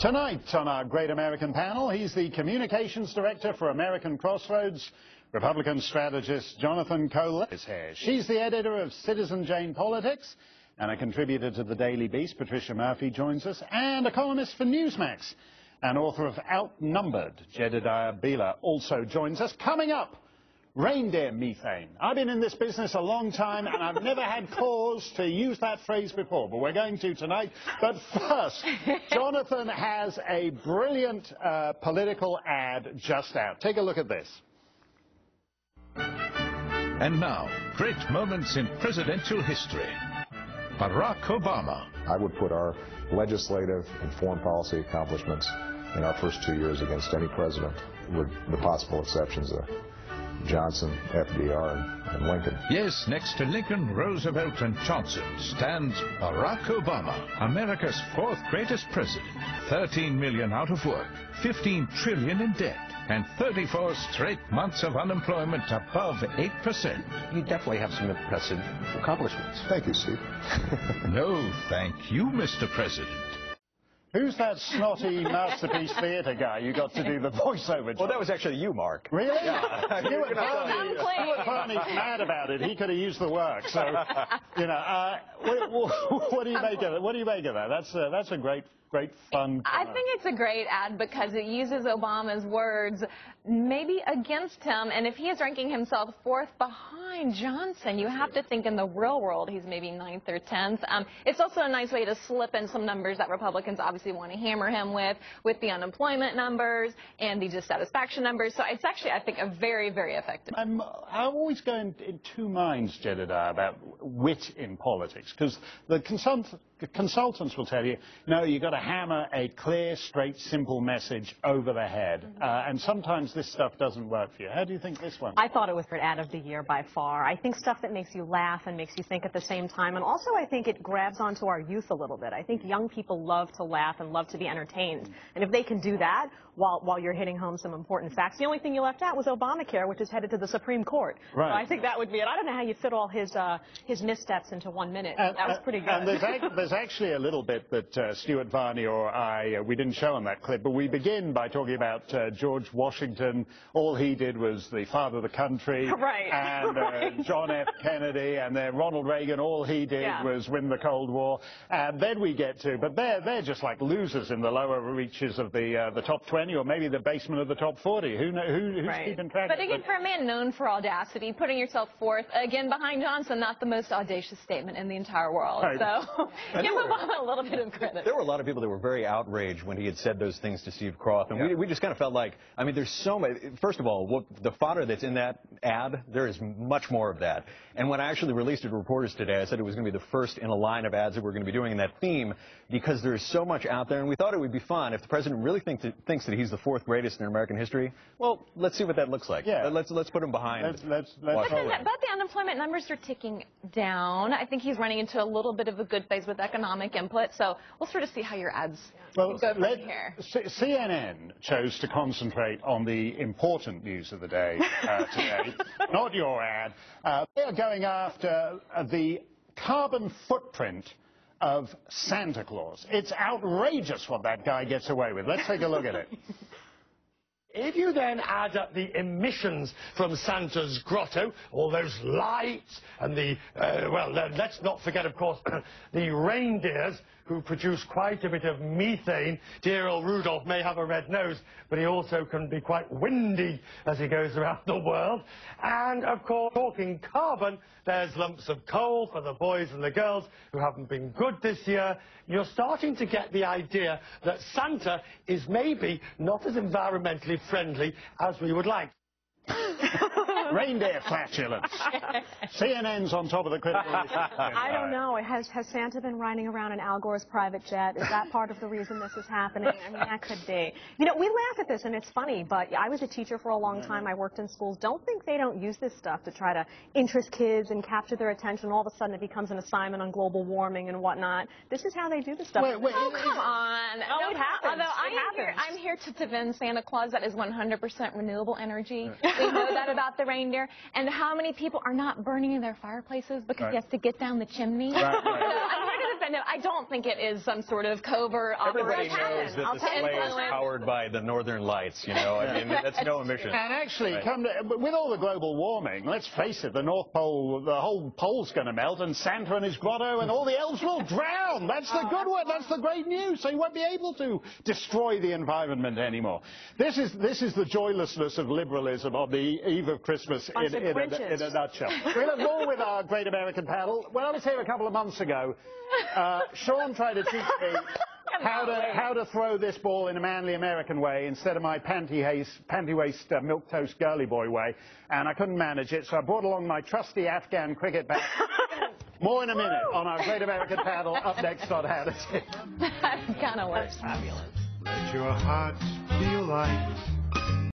Tonight on our Great American Panel, he's the Communications Director for American Crossroads, Republican strategist Jonathan Collegio is here. She's the editor of Citizen Jane Politics and a contributor to the Daily Beast. Patricia Murphy joins us, and a columnist for Newsmax and author of Outnumbered, Jedediah Bila, also joins us. Coming up, reindeer methane. I've been in this business a long time and I've never had cause to use that phrase before, but we're going to tonight. But first, Jonathan has a brilliant political ad just out. Take a look at this. And now, great moments in presidential history. Barack Obama. I would put our legislative and foreign policy accomplishments in our first 2 years against any president, with the possible exceptions of Johnson, FDR, and Lincoln. Yes, next to Lincoln, Roosevelt, and Johnson stands Barack Obama, America's fourth greatest president. 13 million out of work, 15 trillion in debt, and 34 straight months of unemployment above 8%. You definitely have some impressive accomplishments. Thank you, Steve. No, thank you, Mr. President. Who's that snotty Masterpiece Theatre guy you got to do the voiceover? Well, that was actually you, Mark. Really? Yeah. Stuart Varney's mad about it. He could have used the work. So, you know, what do you make of it? What do you make of that? That's a great fun. I think it's a great ad because it uses Obama's words maybe against him, and if he is ranking himself fourth behind Johnson, you have to think in the real world he's maybe 9th or 10th. It's also a nice way to slip in some numbers that Republicans obviously want to hammer him with the unemployment numbers and the dissatisfaction numbers. So it's actually, I think, a very, very effective. I always go in two minds, Jedediah, about wit in politics, because the consultants will tell you, no, you've got to hammer a clear, straight, simple message over the head. And sometimes this stuff doesn't work for you. How do you think this one? I thought it was the ad of the year by far. I think stuff that makes you laugh and makes you think at the same time. And also I think it grabs onto our youth a little bit. I think young people love to laugh and love to be entertained. And if they can do that while you're hitting home some important facts. The only thing you left out was Obamacare, which is headed to the Supreme Court. Right. So I think that would be it. I don't know how you fit all his missteps into 1 minute. That was pretty good. And there's actually a little bit that Stuart Varney or I, we didn't show on that clip, but we begin by talking about George Washington. All he did was the father of the country. Right. And John F. Kennedy, and then Ronald Reagan, all he did was win the Cold War. And then we get to, but they're just like losers in the lower reaches of the top 20, or maybe the basement of the top 40. Who's keeping track? But again, for a man known for audacity, putting yourself fourth, again, behind Johnson, not the most audacious statement in the entire world. Right. So give Obama a little bit of credit. There were a lot of people that were very outraged when he had said those things to Steve Croft. And we just kind of felt like, I mean, there's so many. First of all, the fodder that's in that ad, there is much more of that. And when I actually released it to reporters today, I said it was going to be the first in a line of ads that we're going to be doing in that theme, because there's so much out there. And we thought it would be fun if the president really thinks that he's the fourth greatest in American history. Well, let's see what that looks like. Yeah. Let's put him behind. But the unemployment numbers are ticking down. I think he's running into a little bit of a good phase with economic input. So we'll sort of see how your ads go from here. CNN chose to concentrate on the important news of the day today, not your ad. They are going after the carbon footprint of Santa Claus. It's outrageous what that guy gets away with. Let's take a look at it. If you then add up the emissions from Santa's grotto, all those lights, and let's not forget, of course, the reindeers who produce quite a bit of methane. Dear old Rudolph may have a red nose, but he also can be quite windy as he goes around the world. And, of course, talking carbon, there's lumps of coal for the boys and the girls who haven't been good this year. You're starting to get the idea that Santa is maybe not as environmentally friendly as we would like. Reindeer flatulence. CNN's on top of the critical issue. I don't know. Has Santa been riding around in Al Gore's private jet? Is that part of the reason this is happening? I mean, that could be. You know, we laugh at this, and it's funny, but I was a teacher for a long time. I worked in schools. Don't think they don't use this stuff to try to interest kids and capture their attention. All of a sudden, it becomes an assignment on global warming and whatnot. This is how they do this stuff. Oh, come on. No, it happens. Although I'm here to defend Santa Claus. That is 100% renewable energy. We know that about the reindeer. And how many people are not burning in their fireplaces because he has to get down the chimney? Right. So I'm here to defend know. I don't think it is some sort of covert Everybody operation. knows that the display is powered by the northern lights, you know. I mean, that's no omission. And actually, Right. with all the global warming, let's face it, the North Pole, the whole pole's going to melt, and Santa and his grotto and all the elves will drown. That's the good one. That's the great news. So you won't be able to destroy the environment anymore. This is the joylessness of liberalism on the eve of Christmas in a nutshell. We have more with our Great American Panel. When I was here a couple of months ago, Sean tried to teach me how to throw this ball in a manly American way instead of my panty-waist milquetoast girly boy way, and I couldn't manage it, so I brought along my trusty Afghan cricket bat. More in a minute on our Great American Panel, up next on Hannity. That kind of works. Let your heart feel light.